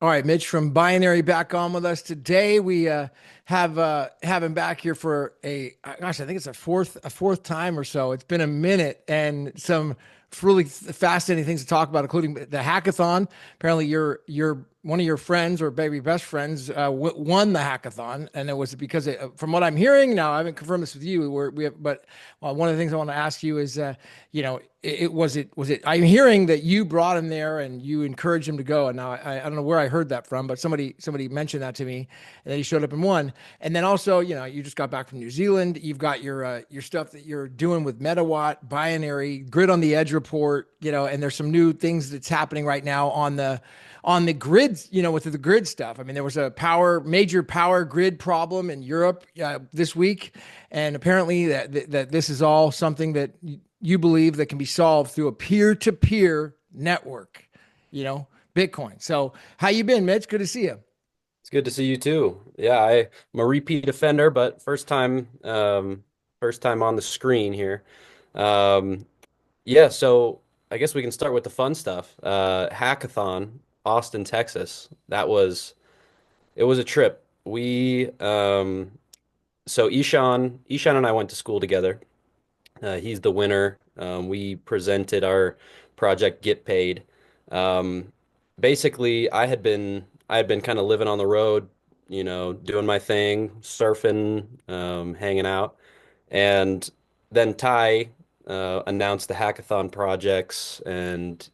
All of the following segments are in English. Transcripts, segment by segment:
All right, Mitch from Binary back on with us today. We have him back here for gosh, I think it's a fourth time or so. It's been a minute and some really fascinating things to talk about, including the hackathon. Apparently, you're one of your friends or maybe best friends won the hackathon, and it was because from what I'm hearing now, I haven't confirmed this with you. We have, but one of the things I want to ask you is, it I'm hearing that you brought him there and you encouraged him to go, and now I don't know where I heard that from, but somebody mentioned that to me, and then he showed up and won. And then also, you just got back from New Zealand. You've got your stuff that you're doing with Metawatt, Binary, Grid on the Edge report, and there's some new things that's happening right now on the grids, with the grid stuff. I mean, there was a major power grid problem in Europe this week, and apparently that this is all something that you believe that can be solved through a peer-to-peer network, Bitcoin. So, how you been, Mitch? Good to see you. It's good to see you too. Yeah, I'm a repeat offender, but first time on the screen here. Um, yeah, so I guess we can start with the fun stuff. Hackathon, Austin, Texas. It was a trip. So Ishan and I went to school together. He's the winner. We presented our project Get Paid. Um, Basically, I had been kind of living on the road, doing my thing, surfing, hanging out, and then Ty announced the hackathon projects and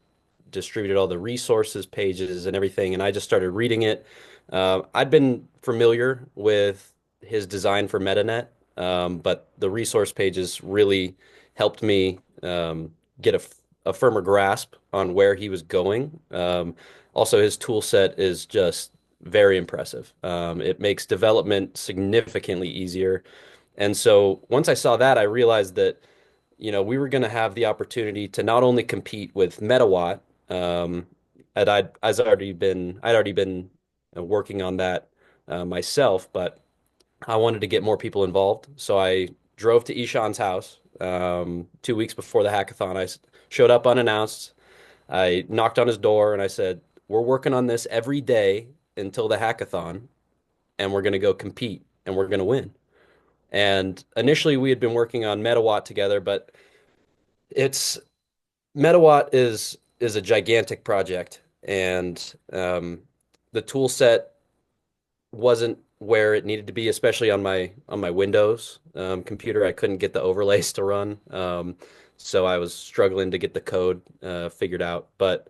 distributed all the resources pages and everything, and I just started reading it. I'd been familiar with his design for Metanet, but the resource pages really helped me get a firmer grasp on where he was going. Also, his tool set is just very impressive. It makes development significantly easier. And so once I saw that, I realized that, we were going to have the opportunity to not only compete with Metawatt, um, I'd already been working on that myself, but I wanted to get more people involved. So I drove to Ishan's house 2 weeks before the hackathon. Showed up unannounced. I knocked on his door and I said, "We're working on this every day until the hackathon, and we're going to go compete and we're going to win." And initially, we had been working on Metawatt together, but it's Metawatt is a gigantic project, and the tool set wasn't where it needed to be, especially on my Windows computer. I couldn't get the overlays to run, so I was struggling to get the code figured out. But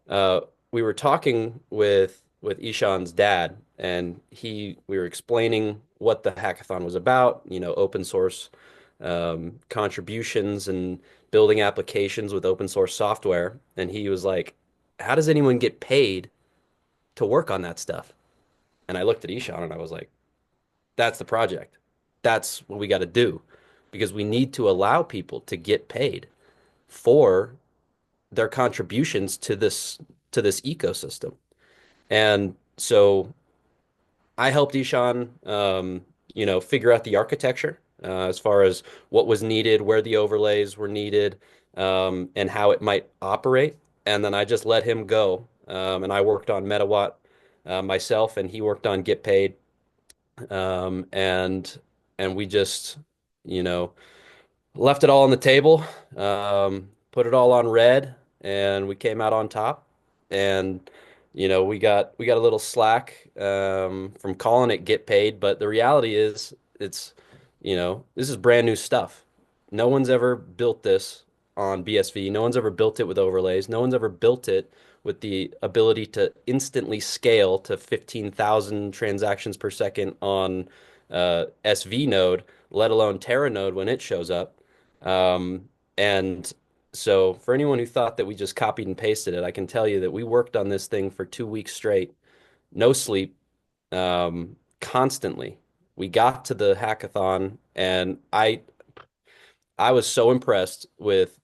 uh, we were talking with Ishan's dad, and we were explaining what the hackathon was about. Open source contributions and building applications with open source software. And he was like, "How does anyone get paid to work on that stuff?" And I looked at Ishan and I was like, "That's the project. That's what we got to do because we need to allow people to get paid for their contributions to this ecosystem." And so I helped Ishan, figure out the architecture as far as what was needed, where the overlays were needed, and how it might operate. And then I just let him go. And I worked on Metawatt myself, and he worked on Get Paid. Um, and and we just, you know, left it all on the table, put it all on red, and we came out on top. And we got a little slack from calling it Get Paid, but the reality is this is brand new stuff. No one's ever built this on BSV. No one's ever built it with overlays. No one's ever built it with the ability to instantly scale to 15,000 transactions per second on SV node, let alone Terra node when it shows up. And so for anyone who thought that we just copied and pasted it, I can tell you that we worked on this thing for 2 weeks straight, no sleep, constantly. We got to the hackathon, and I was so impressed with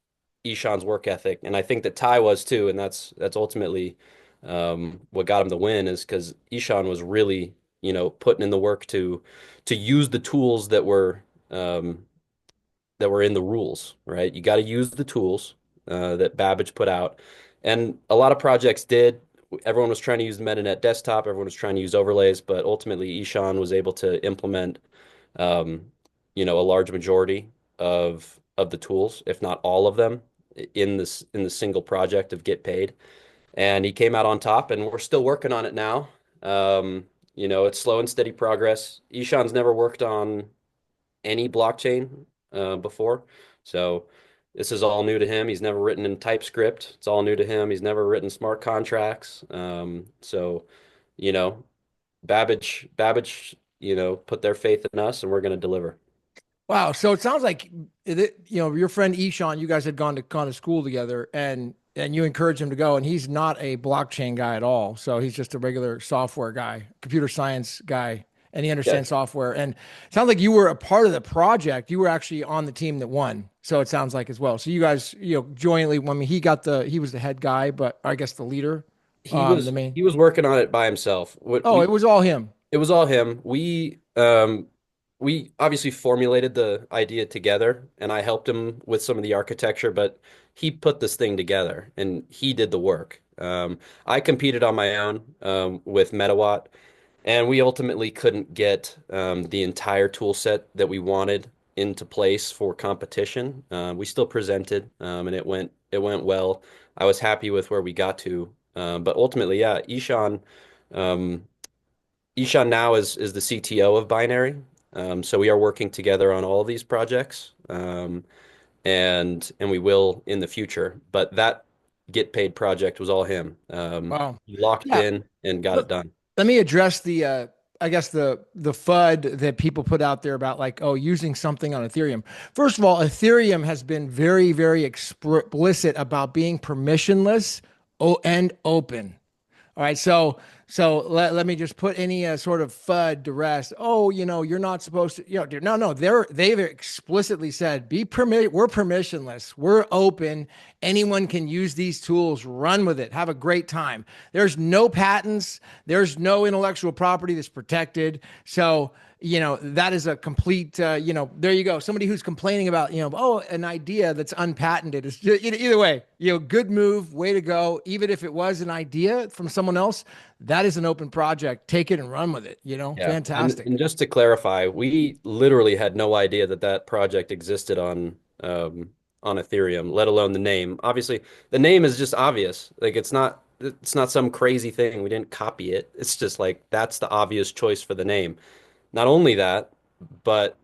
Ishan's work ethic, and I think that Ty was too, and that's ultimately what got him the win is because Ishan was really, putting in the work to use the tools that were in the rules, right? You got to use the tools that Babbage put out, and a lot of projects did. everyone was trying to use the Metanet desktop, everyone was trying to use overlays, but ultimately Ishan was able to implement, um, a large majority of the tools, if not all of them, in the single project of Get Paid. And he came out on top, and we're still working on it now. It's slow and steady progress. Ishan's never worked on any blockchain before, so this is all new to him. He's never written in TypeScript. It's all new to him. He's never written smart contracts. So, you know, Babbage, put their faith in us, and we're going to deliver. Wow. So it sounds like your friend Ishan, you guys had gone to school together, and you encouraged him to go, and he's not a blockchain guy at all. So he's just a regular software guy, computer science guy, and he Yeah, understands software. And it sounds like you were a part of the project. You were actually on the team that won. So it sounds like as well. So you guys, jointly, I mean, he was the head guy, but I guess the leader, he was the main. he was working on it by himself. What Oh, it we was all him. It was all him. We obviously formulated the idea together, and I helped him with some of the architecture, but he put this thing together and he did the work. I competed on my own with Metawatt, and we ultimately couldn't get the entire tool set that we wanted into place for competition. We still presented, and it went well. I was happy with where we got to, but ultimately, yeah, Um, Ishan now is the CTO of Binary. So we are working together on all of these projects, and we will in the future. But that Get Paid project was all him. Wow. He locked Yeah. in and got Let, it done. let me address I guess the FUD that people put out there about like, oh, using something on Ethereum. First of all, Ethereum has been very, very explicit about being permissionless and open. All right, so let me just put any sort of FUD to rest. Oh, you're not supposed to, dude, no, they've explicitly said we're permissionless, we're open. Anyone can use these tools, run with it, have a great time. There's no patents, there's no intellectual property that's protected. So that is a complete there you go, somebody who's complaining about oh, an idea that's unpatented is either way, good move, way to go. Even if it was an idea from someone else, that is an open project, take it and run with it, Yeah, fantastic. and just to clarify, we literally had no idea that that project existed on Ethereum, let alone the name. Obviously, the name is just obvious. Like it's not some crazy thing. We didn't copy it. It's just like that's the obvious choice for the name. Not only that, but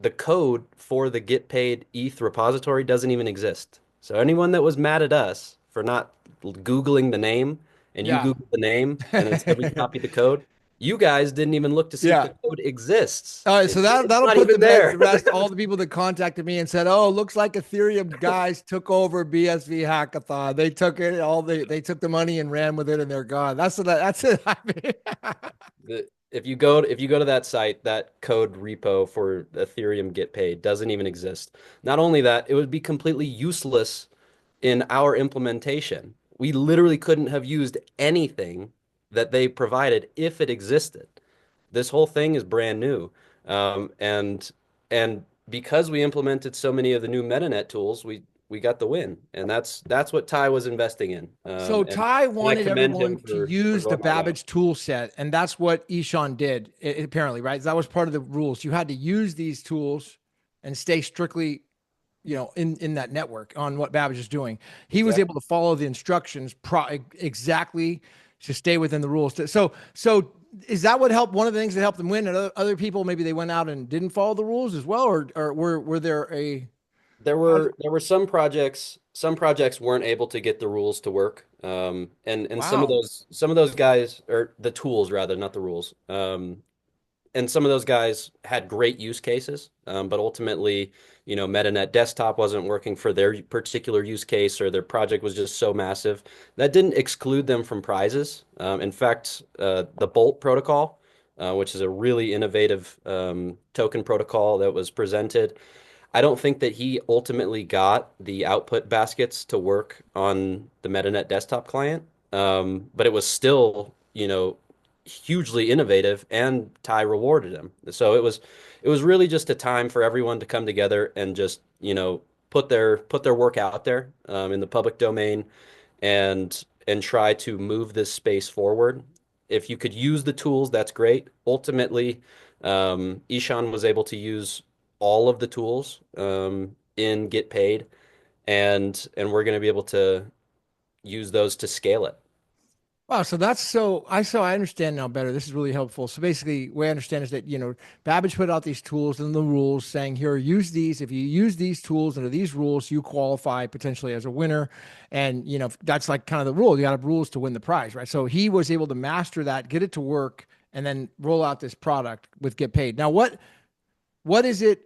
the code for the Get Paid ETH repository doesn't even exist. So anyone that was mad at us for not Googling the name, and you Yeah. Google the name and instead we copied the code, you guys didn't even look to see if Yeah. the code exists. All right, so It's that'll not put even to there. rest all the people that contacted me and said, "Oh, looks like Ethereum guys took over BSV Hackathon. They took it all. They took the money and ran with it, and they're gone." That's it. I mean, If you go to that site, that code repo for Ethereum Get Paid doesn't even exist. Not only that, it would be completely useless in our implementation. We literally couldn't have used anything that they provided if it existed. This whole thing is brand new. And because we implemented so many of the new Metanet tools, we got the win. And that's what Ty was investing in. so Ty And I wanted commend him everyone to for use the going all out. Babbage tool set, and that's what Ishan did, apparently, right? That was part of the rules. You had to use these tools and stay strictly in that network on what Babbage is doing. He was able Exactly. to follow the instructions exactly to stay within the rules. So is that what helped? One of the things that helped them win, and other people maybe they went out and didn't follow the rules as well, or were there a There how, were there were some projects weren't able to get the rules to work. And wow. some of those guys, or the tools rather, not the rules. And some of those guys had great use cases, but ultimately, Metanet desktop wasn't working for their particular use case, or their project was just so massive. That didn't exclude them from prizes. In fact, the Bolt protocol, which is a really innovative token protocol that was presented, I don't think that he ultimately got the output baskets to work on the Metanet desktop client, but it was still, hugely innovative, and Ty rewarded him. So it was really just a time for everyone to come together and just, put their work out there in the public domain, and and try to move this space forward. If you could use the tools, that's great. Ultimately, Ishan was able to use all of the tools in Get Paid, and we're going to be able to use those to scale it. Wow, so that's I understand now better. This is really helpful. So basically, what I understand is that, Babbage put out these tools and the rules saying, here, use these. If you use these tools under these rules, you qualify potentially as a winner. And, that's like kind of the rule. You got to have rules to win the prize, right? So he was able to master that, get it to work, and then roll out this product with Get Paid. Now, what is it?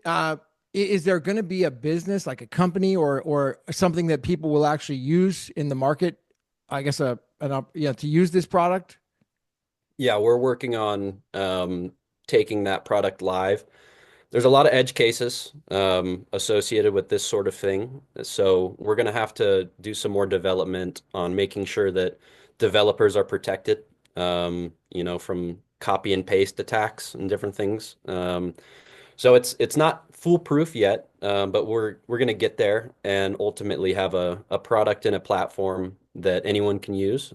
Is there going to be a business like a company or something that people will actually use in the market? I guess to use this product. Yeah, we're working on taking that product live. There's a lot of edge cases associated with this sort of thing. So we're going to have to do some more development on making sure that developers are protected, from copy and paste attacks and different things. So it's not foolproof yet, but we're going to get there and ultimately have a product and a platform that anyone can use.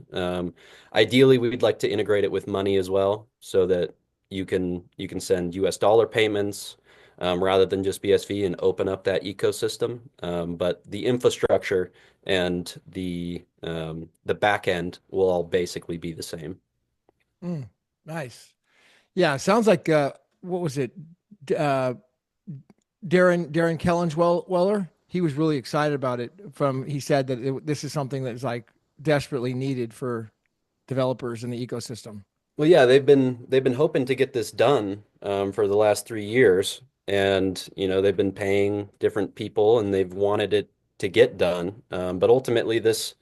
Ideally, we'd like to integrate it with money as well, so that you can send US dollar payments rather than just BSV and open up that ecosystem. But the infrastructure and the back end will all basically be the same. Mm, nice. Yeah, sounds like what was it? Uh, Darren Weller. He was really excited about it. He said that this is something that is like desperately needed for developers in the ecosystem. Well, yeah, they've been hoping to get this done for the last 3 years, and they've been paying different people, and they've wanted it to get done. But ultimately, this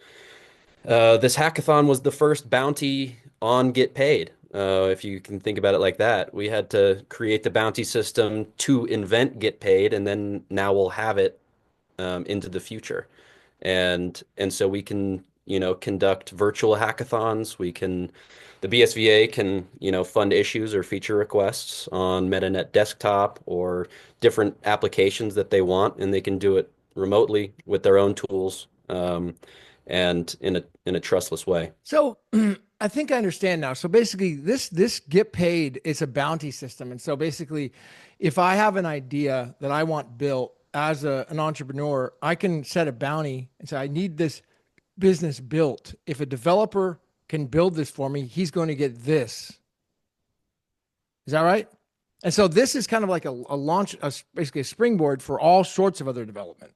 hackathon was the first bounty on Get Paid. If you can think about it like that, we had to create the bounty system to invent Get Paid, and then now we'll have it into the future. And so we can, conduct virtual hackathons. The BSVA can, fund issues or feature requests on Metanet desktop or different applications that they want, and they can do it remotely with their own tools, and in a trustless way. So I think I understand now. So basically, this Get Paid is a bounty system, and so basically, if I have an idea that I want built as an entrepreneur, I can set a bounty and say I need this business built. If a developer can build this for me, he's going to get this. Is that right? And so this is kind of like a launch, basically a springboard for all sorts of other development.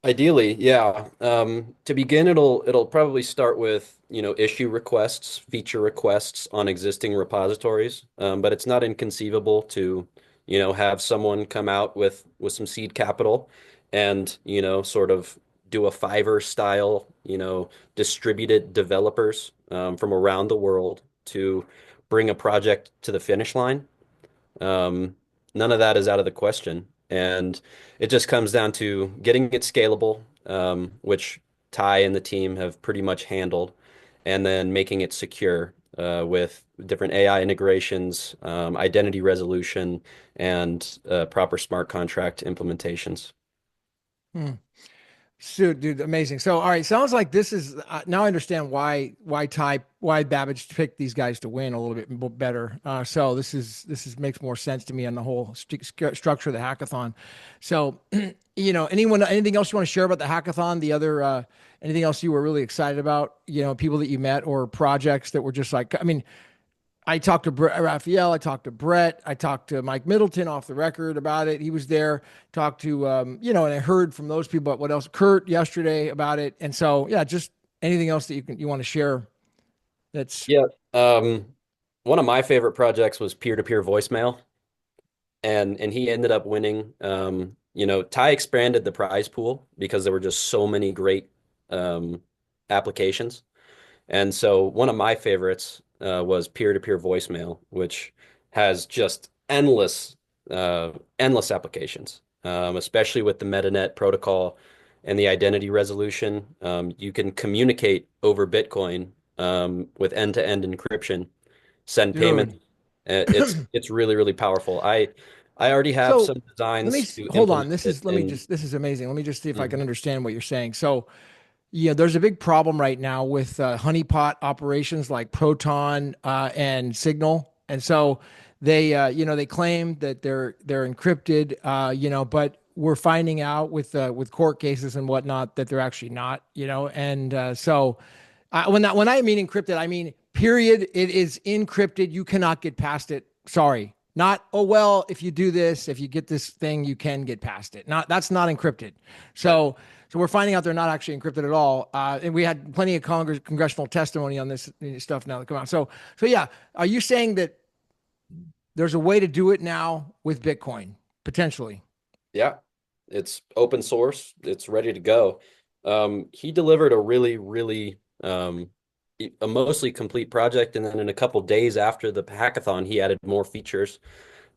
Ideally, yeah. To begin, it'll probably start with, issue requests, feature requests on existing repositories. But it's not inconceivable to, have someone come out with some seed capital and, sort of do a Fiverr style, distributed developers from around the world to bring a project to the finish line. Um, None of that is out of the question. And it just comes down to getting it scalable, which Ty and the team have pretty much handled, and then making it secure with different AI integrations, identity resolution, and proper smart contract implementations. Hmm. Dude, amazing. So, all right, sounds like this is now I understand why Babbage picked these guys to win a little bit better. So this is makes more sense to me on the whole structure of the hackathon. So, anything else you want to share about the hackathon? The other anything else you were really excited about? People that you met or projects that were just like, I mean, I talked to Raphael. I talked to Brett. I talked to Mike Middleton off the record about it. He was there. Talked to, and I heard from those people. But what else? Kurt yesterday about it. And so, yeah, just anything else that you want to share. That's Yeah. One of my favorite projects was peer-to-peer voicemail, and he ended up winning. Ty expanded the prize pool because there were just so many great um, applications. And so one of my favorites was peer-to-peer voicemail, which has just endless applications, especially with the Metanet protocol and the identity resolution. You can communicate over Bitcoin with end-to-end encryption, send payment. dude. It's really, really powerful. I already have So some let me designs to hold on. implement it, and This is amazing. Let me just see if I can Mhm. understand what you're saying. So Yeah, there's a big problem right now with honeypot operations like Proton and Signal, and so they claim that they're encrypted, but we're finding out with court cases and whatnot that they're actually not, and when I mean encrypted, I mean period. It is encrypted. You cannot get past it. Sorry, not oh well. If you do this, if you get this thing, you can get past it. Not that's not encrypted. Right. So we're finding out they're not actually encrypted at all. And we had plenty of congressional testimony on this stuff now that come out. So yeah, are you saying that there's a way to do it now with Bitcoin potentially? Yeah, it's open source. It's ready to go. He delivered a really, really a mostly complete project, and then in a couple days after the hackathon, he added more features.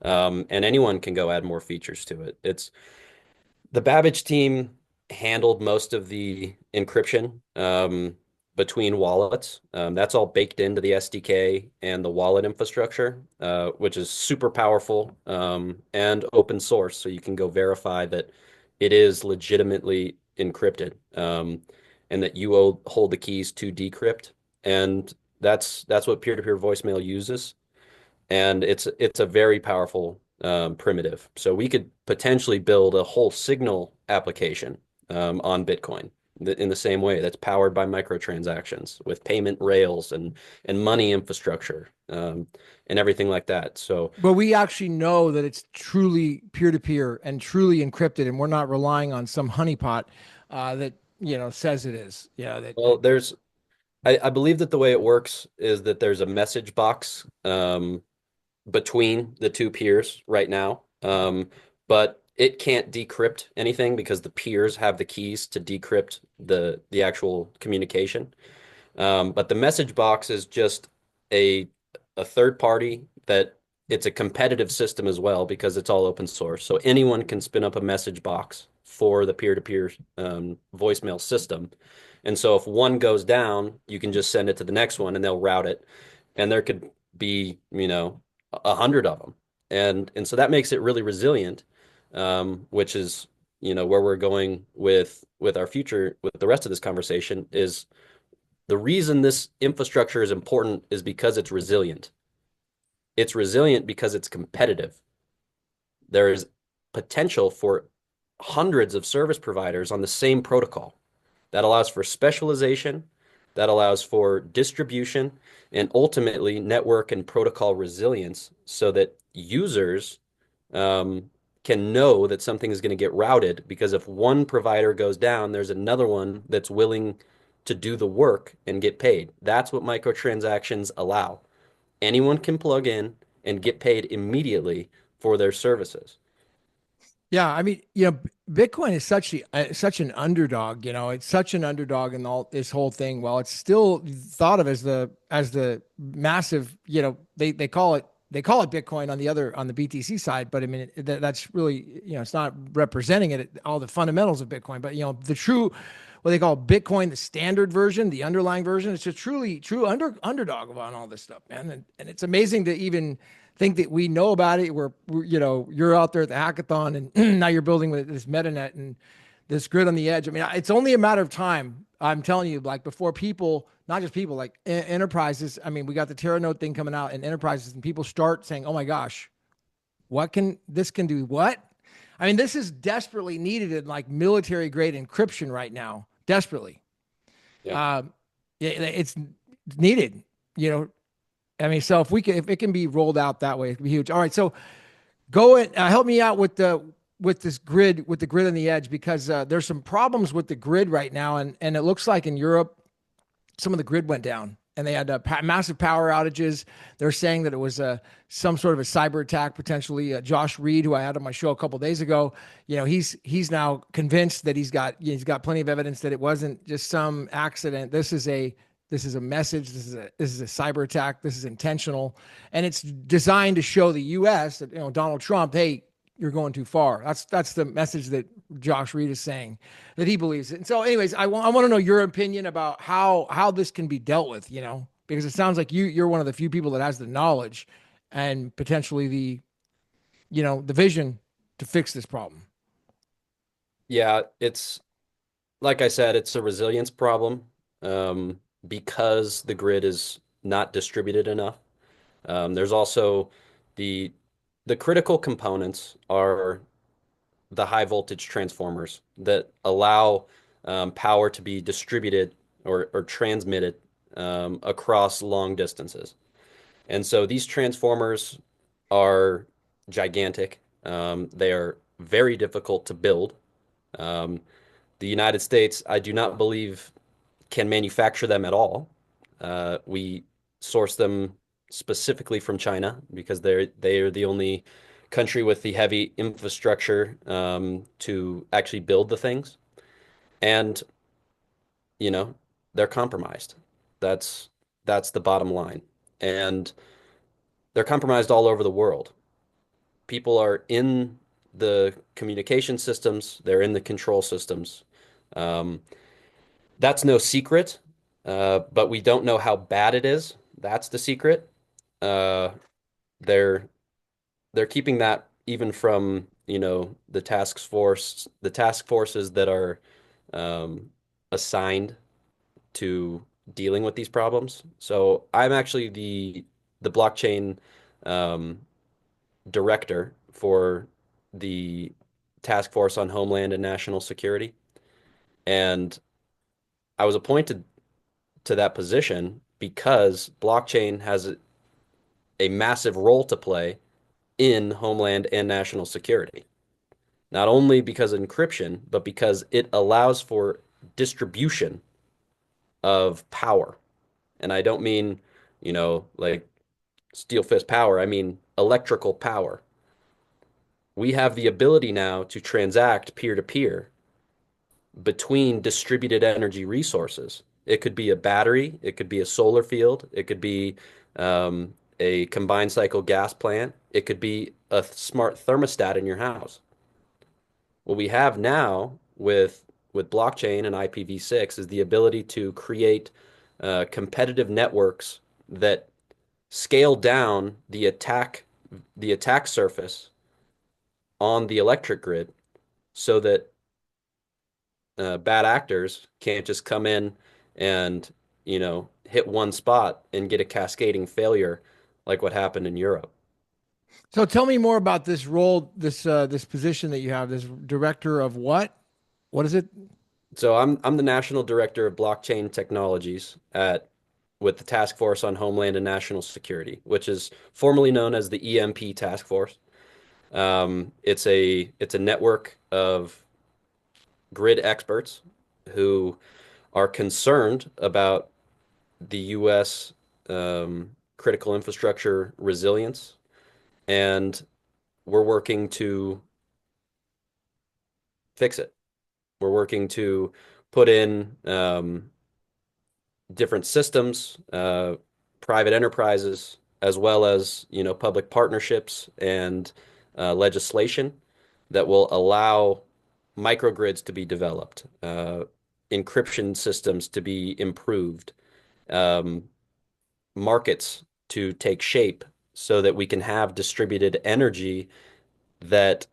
And anyone can go add more features to it. It's the Babage team handled most of the encryption between wallets. That's all baked into the SDK and the wallet infrastructure, which is super powerful and open source. So you can go verify that it is legitimately encrypted and that you hold the keys to decrypt. And that's what peer-to-peer voicemail uses, and it's a very powerful primitive. So we could potentially build a whole signal application on Bitcoin in the same way that's powered by microtransactions with payment rails and money infrastructure and everything like that. So, But we actually know that it's truly peer to peer and truly encrypted, and we're not relying on some honeypot that says it is. Yeah, well, I believe that the way it works is that there's a message box between the two peers right now. But it can't decrypt anything because the peers have the keys to decrypt the actual communication. But the message box is just a a third party that it's a competitive system as well because it's all open source. So anyone can spin up a message box for the peer-to-peer voicemail system. And so if one goes down, you can just send it to the next one and they'll route it. And there could be, 100 of them. And so that makes it really resilient, which is, where we're going with our future, with the rest of this conversation is the reason this infrastructure is important is because it's resilient. It's resilient because it's competitive. There is potential for hundreds of service providers on the same protocol. That allows for specialization, that allows for distribution, and ultimately network and protocol resilience so that users can know that something is going to get routed because if one provider goes down, there's another one that's willing to do the work and get paid. That's what microtransactions allow. Anyone can plug in and get paid immediately for their services. Yeah, I mean, Bitcoin is such an underdog. It's such an underdog in all this whole thing. Well, it's still thought of as the massive. They call it Bitcoin on the BTC side, but I mean that's really it's not representing it all the fundamentals of Bitcoin. But the true what they call Bitcoin, the standard version, the underlying version, it's a truly true underdog on all this stuff, man. And it's amazing to even think that we know about it. You're out there at the hackathon and now you're building with this Metanet and this grid on the edge. I mean, it's only a matter of time. I'm telling you, like before people, not just people, like enterprises. I mean, we got the Terra Node thing coming out and enterprises and people start saying, oh my gosh, this can do what? I mean, this is desperately needed in like military grade encryption right now. Desperately. Yeah. Um, it's needed, you know, I mean, so if it can be rolled out that way, it could be huge. All right, so go and help me out with this grid, with the grid on the edge, because there's some problems with the grid right now, and it looks like in Europe some of the grid went down, and they had massive power outages. They're saying that it was some sort of a cyber attack potentially. Josh Reed, who I had on my show a couple of days ago, he's now convinced that he's got plenty of evidence that it wasn't just some accident. This is a message. This is a cyber attack. This is intentional, and it's designed to show the U.S. that Donald Trump, hey, you're going too far. That's the message that Josh Reed is saying that he believes it. And so, anyways, I want to know your opinion about how this can be dealt with. Because it sounds like you're one of the few people that has the knowledge and potentially the vision to fix this problem. Yeah, it's like I said, it's a resilience problem because the grid is not distributed enough. There's also the the critical components are the high voltage transformers that allow power to be distributed or transmitted across long distances. And so these transformers are gigantic. They are very difficult to build. Um, the United States, I do not believe, can manufacture them at all. We source them specifically from China because they are the only country with the heavy infrastructure to actually build the things. And, you know, they're compromised. That's that's the bottom line. And they're compromised all over the world. People are in the communication systems, they're in the control systems. Um, that's no secret, but we don't know how bad it is. That's the secret. Uh, they're they're keeping that even from, the task forces that are um, assigned to dealing with these problems. So I'm actually the blockchain um, director for the task force on Homeland and National Security, and I was appointed to that position because blockchain has a massive role to play in Homeland and National Security. Not only because of encryption, but because it allows for distribution of power. And I don't mean, like steel fist power, I mean electrical power. We have the ability now to transact peer to peer between distributed energy resources. It could be a battery, it could be a solar field, it could be a combined cycle gas plant, it could be a smart thermostat in your house. What we have now with blockchain and IPv6 is the ability to create competitive networks that scale down the attack surface on the electric grid so that bad actors can't just come in and, hit one spot and get a cascading failure like what happened in Europe. So tell me more about this role, this position that you have, this director of what? What is it? So I'm the national director of blockchain technologies at with the Task Force on Homeland and National Security, which is formerly known as the EMP Task Force. It's a network of grid experts who are concerned about the U.S. Critical infrastructure resilience, and we're working to fix it. We're working to put in different systems, private enterprises, as well as, public partnerships and legislation that will allow microgrids to be developed, encryption systems to be improved, um, markets to take shape so that we can have distributed energy that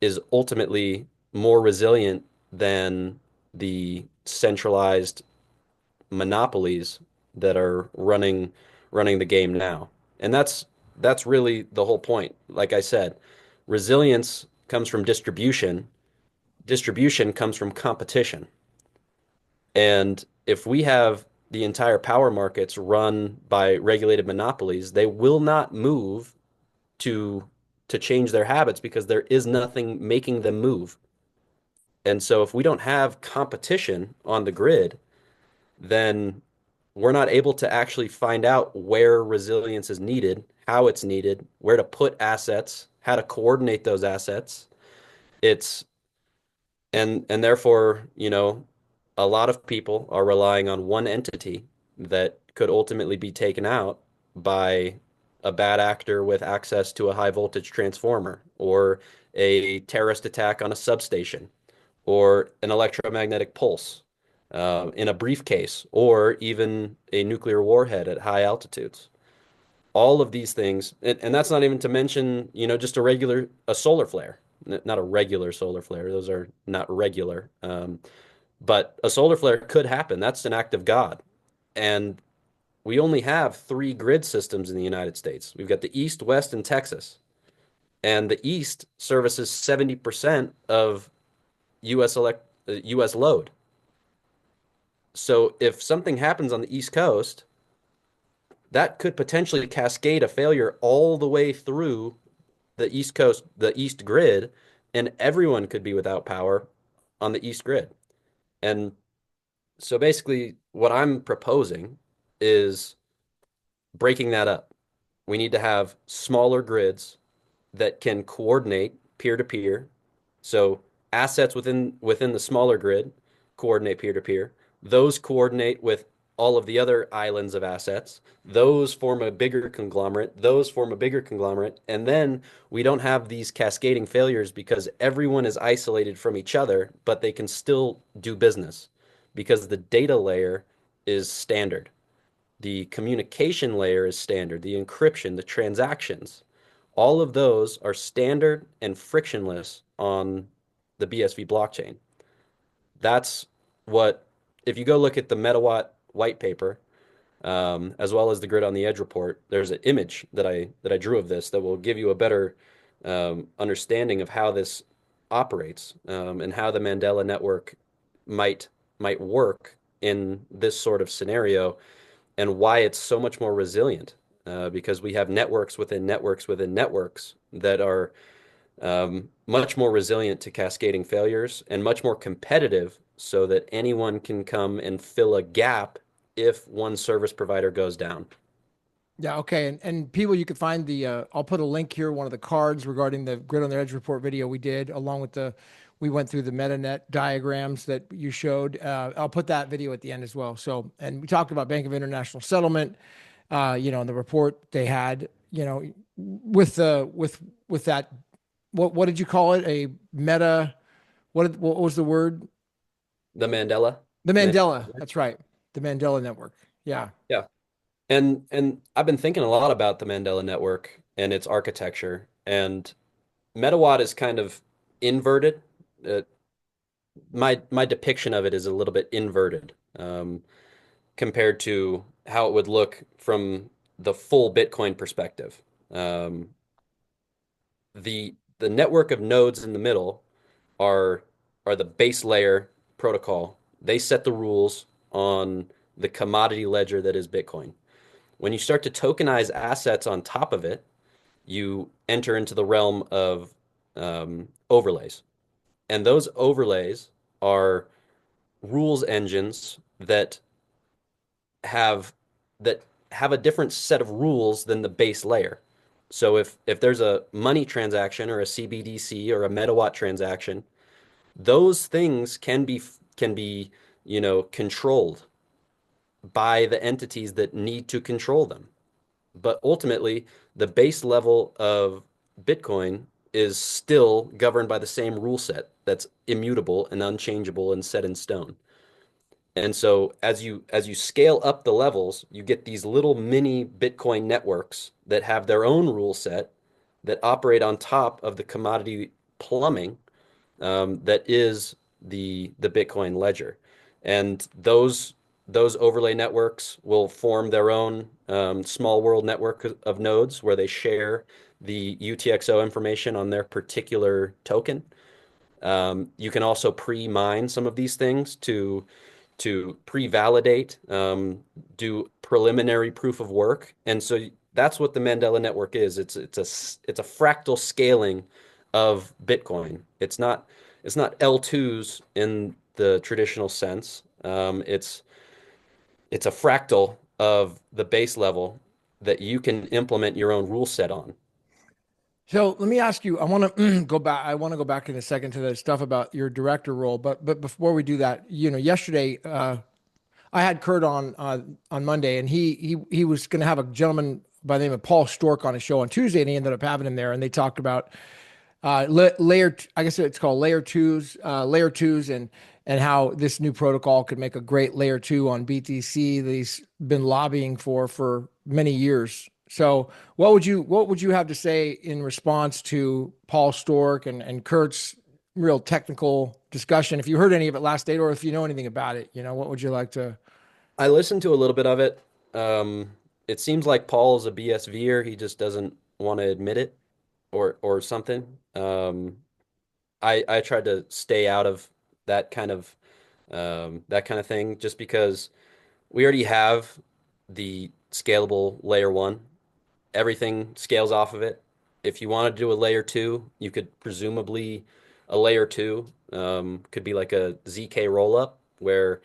is ultimately more resilient than the centralized monopolies that are running the game now. And that's really the whole point. Like I said, resilience comes from distribution. Distribution comes from competition. And if we have the entire power markets run by regulated monopolies, they will not move to to change their habits because there is nothing making them move. And so if we don't have competition on the grid, then we're not able to actually find out where resilience is needed, how it's needed, where to put assets, how to coordinate those assets. It's and therefore, a lot of people are relying on one entity that could ultimately be taken out by a bad actor with access to a high voltage transformer or a terrorist attack on a substation or an electromagnetic pulse in a briefcase, or even a nuclear warhead at high altitudes. All of these things, and that's not even to mention, just a solar flare, not a regular solar flare. Those are not regular. But a solar flare could happen. That's an act of God. And we only have three grid systems in the United States. We've got the East, West, and Texas. And the East services 70% of US load. So if something happens on the East Coast, that could potentially cascade a failure all the way through the East Coast, the East grid, and everyone could be without power on the East grid. And so basically, what I'm proposing is breaking that up. We need to have smaller grids that can coordinate peer to peer. So assets within the smaller grid coordinate peer to peer. Those coordinate with all of the other islands of assets. Those form a bigger conglomerate. Those form a bigger conglomerate. And then we don't have these cascading failures because everyone is isolated from each other, but they can still do business because the data layer is standard. The communication layer is standard. The encryption, the transactions, all of those are standard and frictionless on the BSV blockchain. That's what, if you go look at the Metawatt white paper, as well as the Grid on the Edge report, there's an image that I drew of this that will give you a better understanding of how this operates and how the Mandela network might might work in this sort of scenario and why it's so much more resilient because we have networks within networks within networks that are much more resilient to cascading failures and much more competitive so that anyone can come and fill a gap if one service provider goes down. Yeah, okay. And people, you can find I'll put a link here, one of the cards regarding the Grid on the Edge report video we did, along with we went through the Metanet diagrams that you showed. I'll put that video at the end as well. So, and we talked about Bank of International Settlement, and the report they had, with that, what did you call it? A meta, what was the word? The Mandela. The Mandela. That's right. The Mandela network. Yeah. Yeah. And I've been thinking a lot about the Mandela network and its architecture. And Metawatt is kind of inverted. Uh, my depiction of it is a little bit inverted compared to how it would look from the full Bitcoin perspective. Um, the network of nodes in the middle are are the base layer protocol. They set the rules on the commodity ledger that is Bitcoin. When you start to tokenize assets on top of it, you enter into the realm of overlays. And those overlays are rules engines have that have a different set of rules than the base layer. So if there's a money transaction or a CBDC or a Metawatt transaction, those things can be controlled by the entities that need to control them. But ultimately, the base level of Bitcoin is still governed by the same rule set that's immutable and unchangeable and set in stone. And so as you scale up the levels, you get these little mini Bitcoin networks that have their own rule set that operate on top of the commodity plumbing that is the Bitcoin ledger. And those overlay networks will form their own small world network of nodes where they share the UTXO information on their particular token. You can also pre-mine some of these things to pre-validate, do preliminary proof of work, and so that's what the Mandela network is. It's a fractal scaling of Bitcoin. It's not L2s in the traditional sense. It's a fractal of the base level that you can implement your own rule set on. So let me ask you, I want to go back. I want to go back in a second to the stuff about your director role, but before we do that, yesterday I had Kurt on Monday, and he was going to have a gentleman by the name of Paul Stork on his show on Tuesday, and he ended up having him there, and they talked about I guess it's called layer twos, and how this new protocol could make a great layer two on BTC that he's been lobbying for many years. So what would you have to say in response to Paul Stork and Kurt's real technical discussion. If you heard any of it last night, or if you know anything about it, what would you like to? I listened to a little bit of it. It seems like Paul's a BSVer. He just doesn't want to admit it or something. I tried to stay out of that kind of that kind of thing just because we already have the scalable layer one. Everything scales off of it. If you want to do a layer two, you could presumably a layer two could be like a ZK rollup where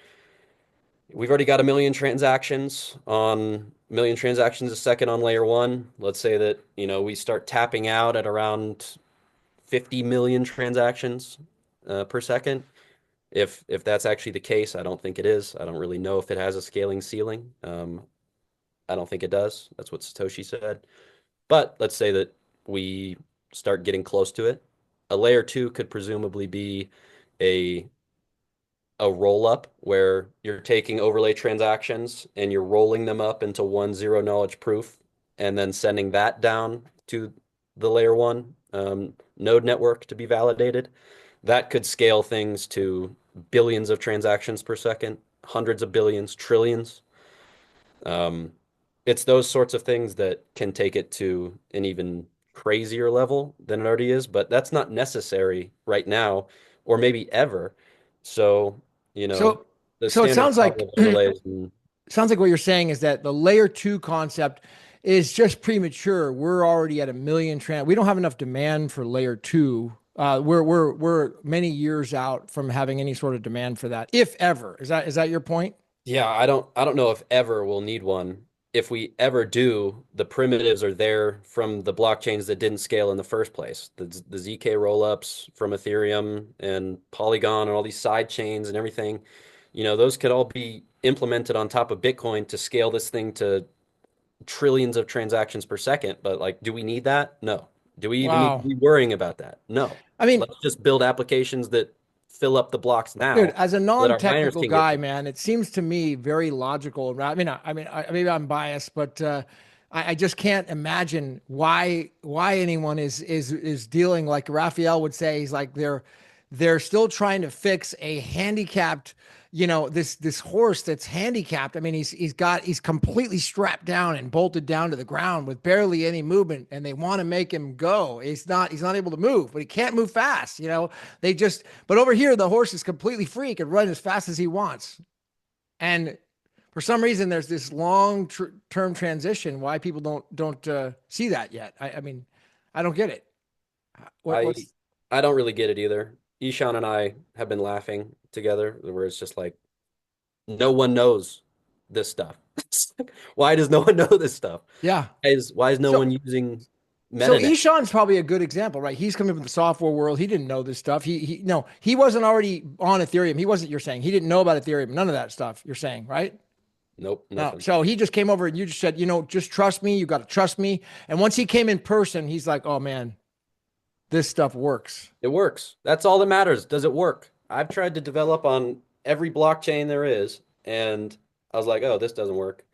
we've already got 1 million transactions a second on layer one. Let's say that, we start tapping out at around 50 million transactions per second. If that's actually the case, I don't think it is. I don't really know if it has a scaling ceiling. I don't think it does. That's what Satoshi said. But let's say that we start getting close to it. A layer two could presumably be a a roll up where you're taking overlay transactions and you're rolling them up into one zero knowledge proof and then sending that down to the layer one node network to be validated. That could scale things to billions of transactions per second, hundreds of billions, trillions. Um, it's those sorts of things that can take it to an even crazier level than it already is, but that's not necessary right now or maybe ever. So, you know, So, the so it standard sounds like toggle overlays and sounds like what you're saying is that the layer two concept is just premature. We're already at a million trans. We don't have enough demand for layer two. We're many years out from having any sort of demand for that, if ever. Is that your point? yeah, I don't know if ever we'll need one. If we ever do, the primitives are there from the blockchains that didn't scale in the first place. The ZK rollups from Ethereum and Polygon and all these side chains and everything. Those could all be implemented on top of Bitcoin to scale this thing to trillions of transactions per second. But like, do we need that? No. Do we even need to Wow. be worrying about that? No. I mean, Let's just build applications that fill up the blocks dude, now as a so that our miners non-technical can get guy, paid. man, it seems to me very logical. Maybe I'm biased, but I just can't imagine why anyone is dealing like Raphael would say. He's like they're still trying to fix a handicapped, this horse that's handicapped. I mean, he's completely strapped down and bolted down to the ground with barely any movement, and they want to make him go. He's not able to move, but he can't move fast. But over here, the horse is completely free, he can run as fast as he wants. And for some reason, there's this long-term transition. Why people don't see that yet? I mean, I don't get it. I What's I don't really get it either. Ishan and I have been laughing together where it's just like no one knows this stuff. It's like, why does no one know this stuff? Yeah. Why is no So one using So Metanet? Ishan's probably a good example, right? He's coming from the software world. He didn't know this stuff. No, he wasn't already on Ethereum. He wasn't, you're saying. He didn't know about Ethereum. None of that stuff you're saying, right? Nope, No. nothing. So he just came over and you just said, just trust me. You got to trust me. And once he came in person, he's like, oh man, this stuff works. It works. That's all that matters. Does it work? I've tried to develop on every blockchain there is, and I was like, oh, this doesn't work.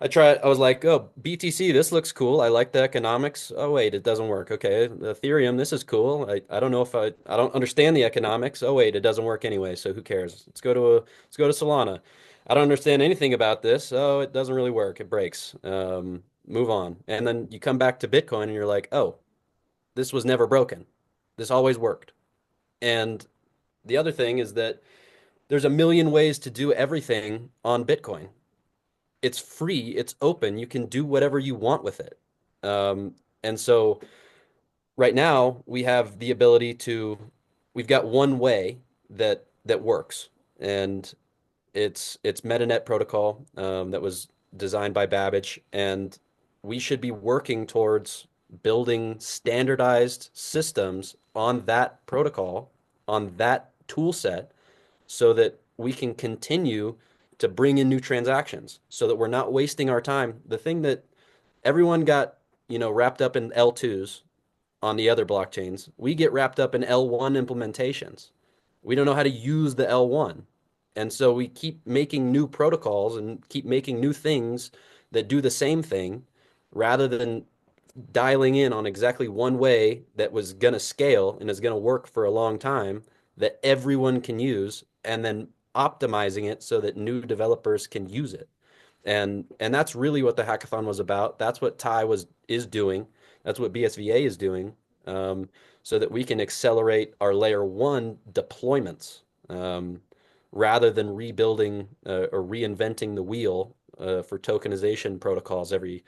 I was like, oh, BTC, this looks cool. I like the economics. Oh, wait, it doesn't work. Okay, the Ethereum, this is cool. I don't know if I don't understand the economics. Oh, wait, it doesn't work anyway, so who cares? Let's go to Solana. I don't understand anything about this. Oh, it doesn't really work. It breaks. Move on. And then you come back to Bitcoin and you're like, oh, this was never broken. This always worked. And the other thing is that there's a million ways to do everything on Bitcoin. It's free, it's open, you can do whatever you want with it. And so right now we have the ability to, we've got one way that works, and it's Metanet protocol that was designed by Babage, and we should be working towards building standardized systems on that protocol, on that tool set, so that we can continue to bring in new transactions so that we're not wasting our time. The thing that everyone got, wrapped up in L2s on the other blockchains, we get wrapped up in L1 implementations. We don't know how to use the L1. And so we keep making new protocols and keep making new things that do the same thing rather than dialing in on exactly one way that was going to scale and is going to work for a long time that everyone can use, and then optimizing it so that new developers can use it. And that's really what the hackathon was about. That's what Ty was is doing. That's what BSVA is doing, um, so that we can accelerate our layer one deployments, rather than rebuilding or reinventing the wheel for tokenization protocols every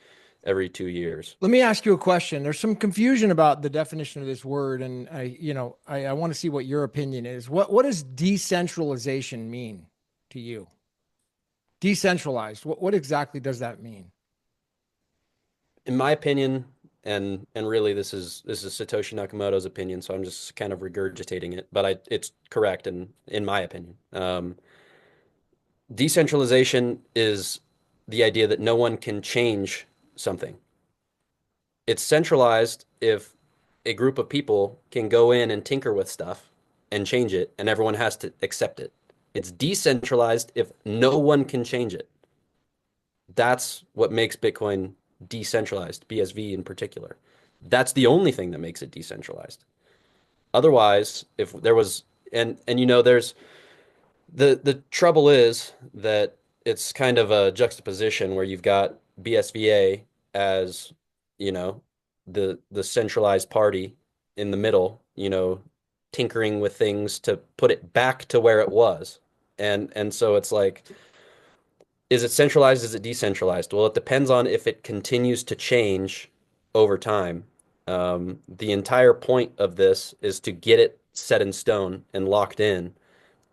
2 years. Let me ask you a question. There's some confusion about the definition of this word, and I want to see what your opinion is. What does decentralization mean to you? Decentralized. What exactly does that mean? In my opinion, and really this is Satoshi Nakamoto's opinion, so I'm just kind of regurgitating it, but it's correct in my opinion. Decentralization is the idea that no one can change something. It's centralized if a group of people can go in and tinker with stuff and change it, and everyone has to accept it. It's decentralized if no one can change it. That's what makes Bitcoin decentralized, BSV in particular. That's the only thing that makes it decentralized. Otherwise, if there was, there's the trouble is that it's kind of a juxtaposition where you've got BSVA as, you know, the centralized party in the middle, tinkering with things to put it back to where it was. And so it's like, is it centralized? Is it decentralized? Well, it depends on if it continues to change over time. The entire point of this is to get it set in stone and locked in,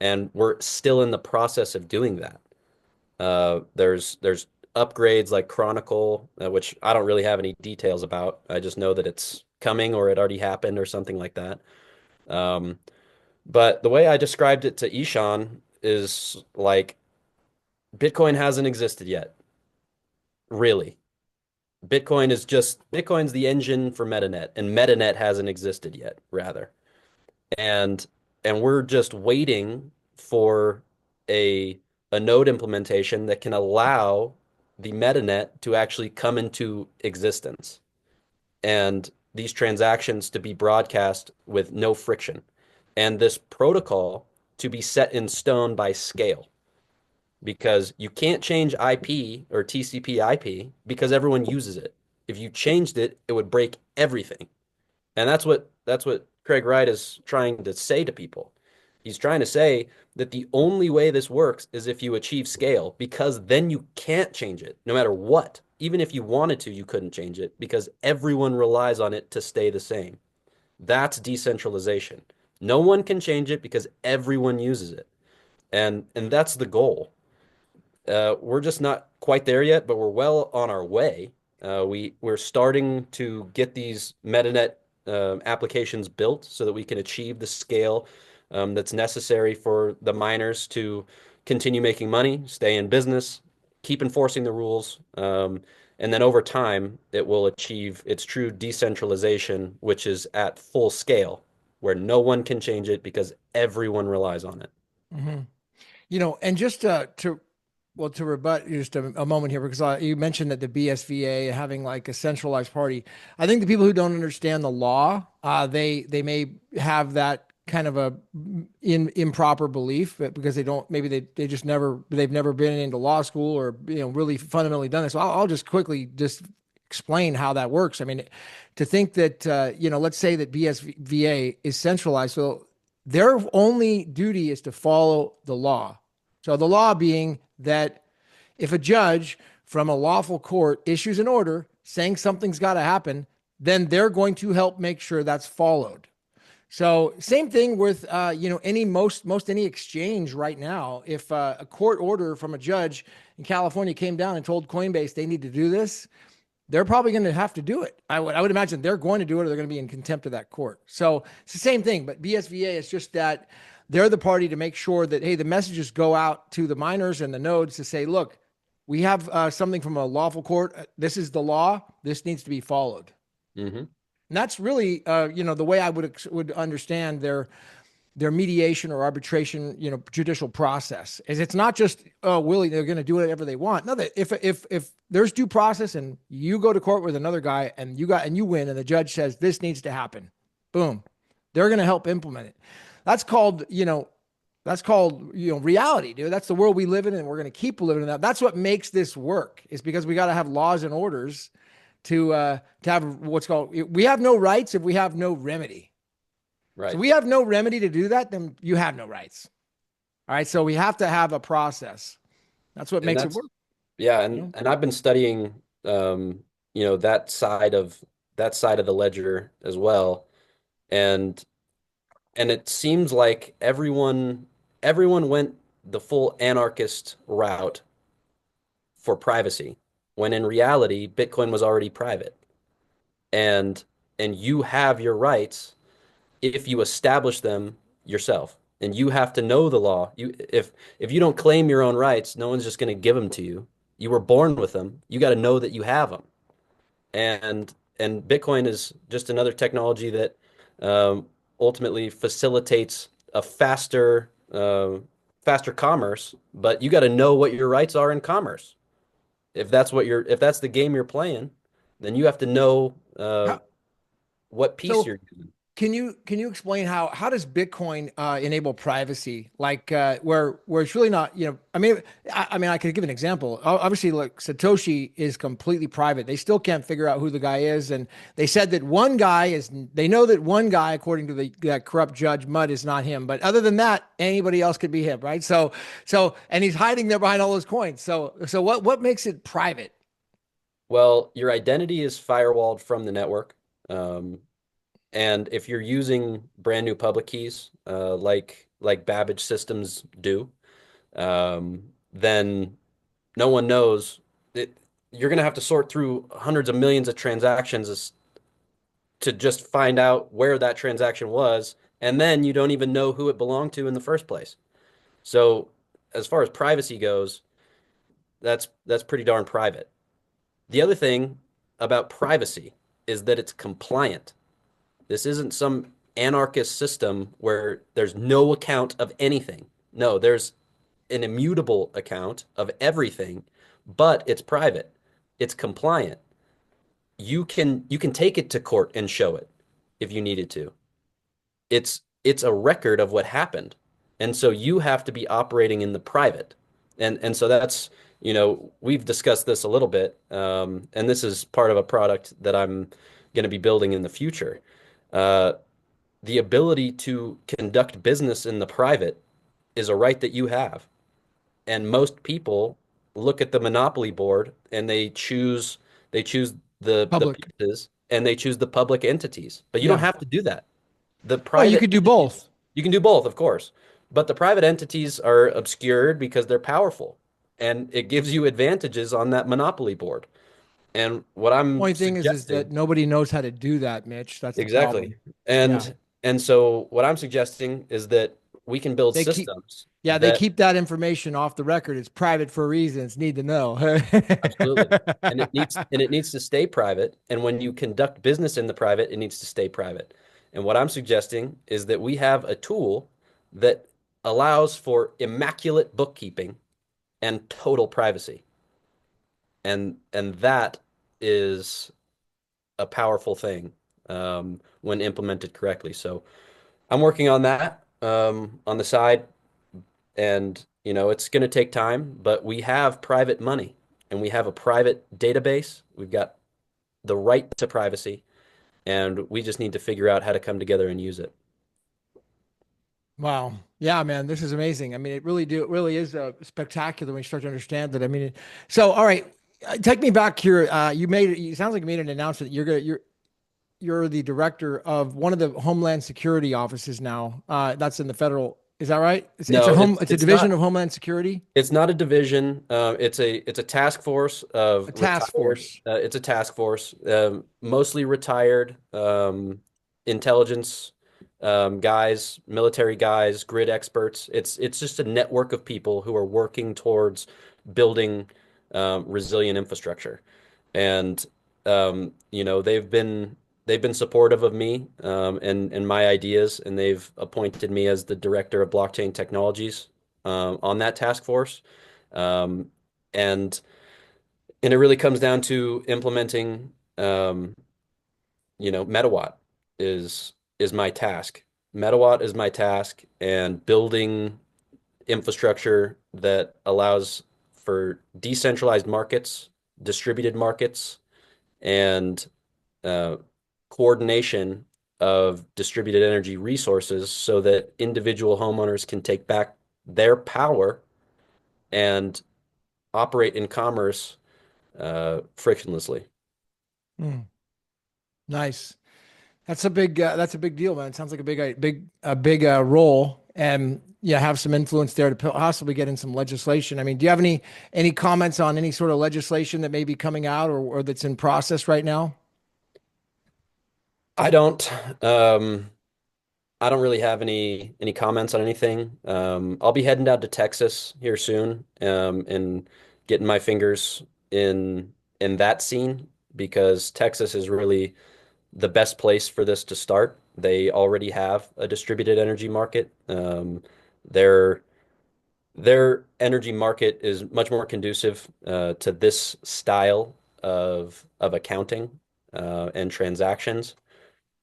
and we're still in the process of doing that. There's upgrades like Chronicle, which I don't really have any details about. I just know that it's coming or it already happened or something like that. Um, but the way I described it to Ishan is like Bitcoin hasn't existed yet, really. Bitcoin's the engine for Metanet, and Metanet hasn't existed yet, rather. And and we're just waiting for a a node implementation that can allow the Metanet to actually come into existence and these transactions to be broadcast with no friction, and this protocol to be set in stone by scale, because you can't change IP or TCP IP because everyone uses it. If you changed it, it would break everything. And that's what Craig Wright is trying to say to people. He's trying to say that the only way this works is if you achieve scale, because then you can't change it no matter what. Even if you wanted to, you couldn't change it because everyone relies on it to stay the same. That's decentralization. No one can change it because everyone uses it. And that's the goal. We're just not quite there yet, but we're well on our way. We're starting to get these MetaNet applications built so that we can achieve the scale that's necessary for the miners to continue making money, stay in business, keep enforcing the rules, and then over time it will achieve its true decentralization, which is at full scale, where no one can change it because everyone relies on it. Hmm. And just to rebut just a moment here, because you mentioned that the BSVA having like a centralized party. I think the people who don't understand the law, they may have that kind of a improper belief, because they just they've never been into law school or really fundamentally done this. So I'll just quickly just explain how that works. I mean, to think that let's say that BSVA is centralized, so their only duty is to follow the law. So the law being that if a judge from a lawful court issues an order saying something's got to happen, then they're going to help make sure that's followed. So same thing with any exchange right now. If a court order from a judge in California came down and told Coinbase they need to do this, they're probably going to have to do it. I would imagine they're going to do it, or they're going to be in contempt of that court. So it's the same thing, but BSVA is just that they're the party to make sure that, hey, the messages go out to the miners and the nodes to say, look, we have something from a lawful court. This is the law. This needs to be followed. Hmm. And that's really, the way I would understand their mediation or arbitration, judicial process. Is it's not just, oh, Willie, they're going to do whatever they want. No, that if there's due process and you go to court with another guy and you win and the judge says this needs to happen, boom, they're going to help implement it. That's called, reality, dude. That's the world we live in, and we're going to keep living in that. That's what makes this work, is because we got to have laws and orders to have what's called, we have no rights if we have no remedy. Right. So we have no remedy to do that, then you have no rights. All right. So we have to have a process. That's what makes it work. Yeah, and I've been studying that side of the ledger as well. And it seems like everyone went the full anarchist route for privacy, when in reality, Bitcoin was already private. And you have your rights if you establish them yourself. And you have to know the law. If you don't claim your own rights, no one's just going to give them to you. You were born with them. You got to know that you have them. And Bitcoin is just another technology that ultimately facilitates a faster commerce, but you got to know what your rights are in commerce. If that's the game you're playing, then you have to know How, what piece so you're doing. can you explain how does Bitcoin enable privacy? Like where it's really not, I mean, I could give an example. Obviously, like Satoshi is completely private. They still can't figure out who the guy is, and they said that they know that one guy, according to that corrupt judge Mudd, is not him. But other than that, anybody else could be him, right? And he's hiding there behind all those coins. So what makes it private? Well, your identity is firewalled from the network. Um, And if you're using brand new public keys, like Babbage systems do, then no one knows it. You're going to have to sort through hundreds of millions of transactions to just find out where that transaction was, and then you don't even know who it belonged to in the first place. So, as far as privacy goes, that's pretty darn private. The other thing about privacy is that it's compliant. This isn't some anarchist system where there's no account of anything. No, there's an immutable account of everything, but it's private. It's compliant. You can take it to court and show it if you needed to. It's a record of what happened. And so you have to be operating in the private. And so we've discussed this a little bit, and this is part of a product that I'm going to be building in the future. Uh, the ability to conduct business in the private is a right that you have. And most people look at the monopoly board and they choose the Public. pieces and they choose the public entities. But you don't Yeah. have to do that. The Well, you private could do entities, both. you can do both, of course. But the private entities are obscured because they're powerful and it gives you advantages on that monopoly board. And what I'm Only thing is suggesting. that nobody knows how to do that, Mitch. That's the problem. Exactly. Yeah. And so what I'm suggesting is that we can build They keep systems Yeah, they that keep that information off the record. It's private for reasons. Need to know. absolutely, and it needs to stay private. And when you conduct business in the private, it needs to stay private. And what I'm suggesting is that we have a tool that allows for immaculate bookkeeping and total privacy. And that is a powerful thing when implemented correctly. So I'm working on that on the side, and it's going to take time, but we have private money and we have a private database. We've got the right to privacy, and we just need to figure out how to come together and use it. Wow. Yeah, man, this is amazing. I mean, it really is spectacular when you start to understand that. I mean, so all right, take me back here. It sounds like you made an announcement. You're the director of one of the Homeland Security offices now. That's in the federal. Is that right? No, It's a division of Homeland Security, it's not a division. It's a task force of a task retired. force. It's a task force, mostly retired intelligence guys, military guys, grid experts. It's just a network of people who are working towards building resilient infrastructure, and they've been they've been supportive of me and my ideas, and they've appointed me as the director of blockchain technologies on that task force. Um, and and it really comes down to implementing, Metawatt is my task. Metawatt is my task, and building infrastructure that allows for decentralized markets, distributed markets, and uh, coordination of distributed energy resources so that individual homeowners can take back their power and operate in commerce frictionlessly. Hmm. Nice. That's a big deal, man. It sounds like a big role, and yeah, have some influence there to possibly get in some legislation. I mean, do you have any comments on any sort of legislation that may be coming out or that's in process right now? I don't. Um, I don't really have any comments on anything. I'll be heading down to Texas here soon, and getting my fingers in that scene because Texas is really the best place for this to start. They already have a distributed energy market. Their their energy market is much more conducive to this style of accounting and transactions.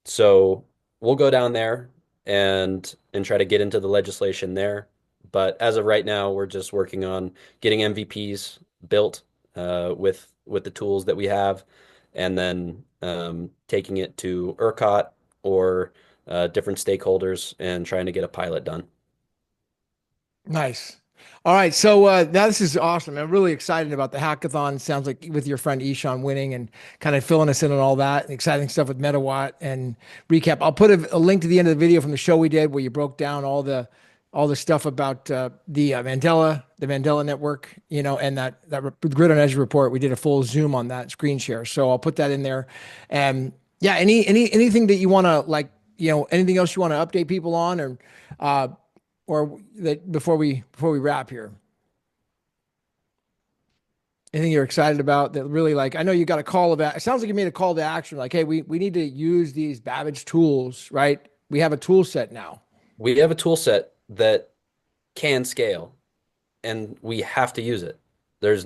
So we'll go down there and try to get into the legislation there. But as of right now, we're just working on getting MVPs built with the tools that we have, and then taking it to ERCOT or different stakeholders and trying to get a pilot done. Nice. All right. So now this is awesome. I'm really excited about the hackathon. Sounds like with your friend Ishan winning and kind of filling us in on all that and exciting stuff with Metawatt and recap. I'll put a link to the end of the video from the show we did where you broke down all the stuff about the Mandela network, and that Grid on Edge report. We did a full zoom on that screen share. So I'll put that in there. And yeah, anything that you want to anything else you want to update people on uh, or that before we wrap here? Anything you're excited about that really like? I know you got a call about. It sounds like you made a call to action. Like, hey, we need to use these Babbage tools, right? We have a tool set now. We have a tool set that can scale, and we have to use it. There's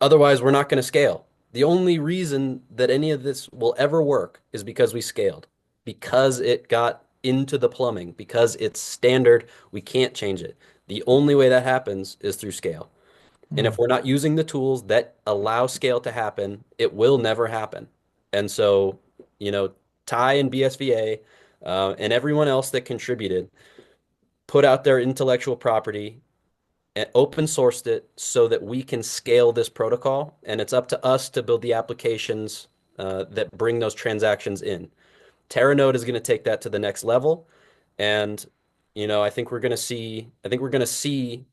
Otherwise, we're not going to scale. The only reason that any of this will ever work is because we scaled, because it got into the plumbing, because it's standard. We can't change it. The only way that happens is through scale. And Hmm. if we're not using the tools that allow scale to happen, it will never happen. And so, you know, Ty and BSVA and everyone else that contributed put out their intellectual property and open sourced it so that we can scale this protocol. And it's up to us to build the applications that bring those transactions in. Terranode is going to take that to the next level. And, I think we're going to see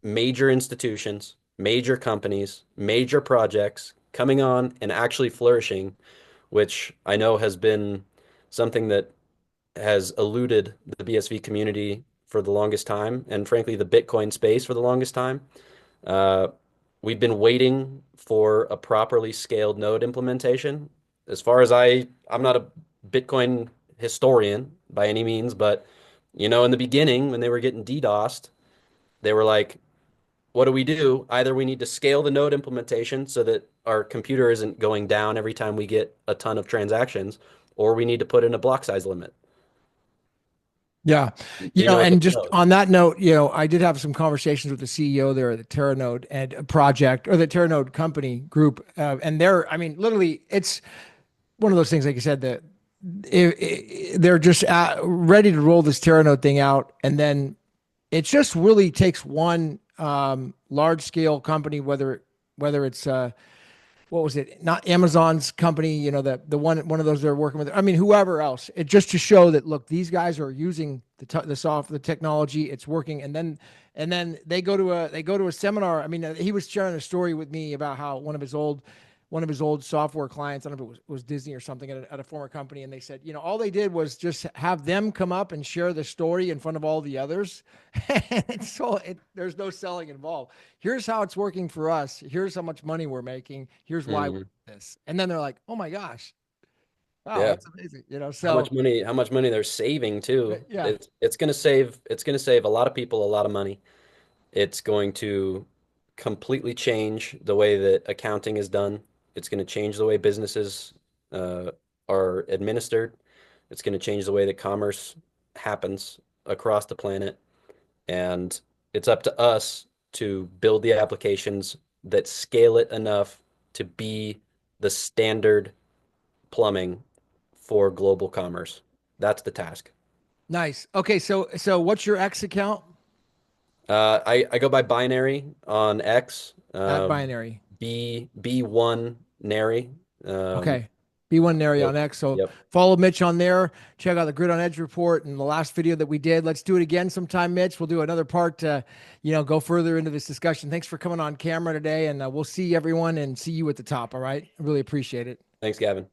major institutions, major companies, major projects coming on and actually flourishing, which I know has been something that has eluded the BSV community for the longest time, and frankly, the Bitcoin space for the longest time. Uh, we've been waiting for a properly scaled node implementation. As far as I'm not a Bitcoin historian by any means, but in the beginning, when they were getting DDoSed, they were like, what do we do? Either we need to scale the node implementation so that our computer isn't going down every time we get a ton of transactions, or we need to put in a block size limit. Yeah. You know what And those just nodes? on that note, I did have some conversations with the CEO there at the Terranode and project or the Terranode company group. And I mean, literally, it's one of those things, like you said, that they're just ready to roll this Terranode thing out. And then it just really takes one large scale company, whether it's what was it? Not Amazon's company, the one of those they're working with. I mean, whoever else. It just to show that look, these guys are using the technology. It's working, and then they go to a seminar. I mean, he was sharing a story with me about how one of his old software clients, I don't know if it was Disney or something at a former company, and they said, all they did was just have them come up and share the story in front of all the others. And so there's no selling involved. Here's how it's working for us. Here's how much money we're making. Here's why we're Mhm. doing this. And then they're like, oh my gosh. Wow, Yeah. that's amazing. You know, How so much money they're saving too. yeah, It's gonna save a lot of people a lot of money. It's going to completely change the way that accounting is done. It's going to change the way businesses uh, are administered. It's going to change the way that commerce happens across the planet. And it's up to us to build the applications that scale it enough to be the standard plumbing for global commerce. That's the task. nice. Okay, so what's your X account? I go by binary on X. At binary. B1 nary. Um, Okay. B1 Nary so- on X. So yep. follow Mitch on there. Check out the Grid on Edge report and the last video that we did. Let's do it again sometime, Mitch. We'll do another part to, go further into this discussion. Thanks for coming on camera today, and we'll see everyone and see you at the top. All right. I really appreciate it. Thanks, Gavin.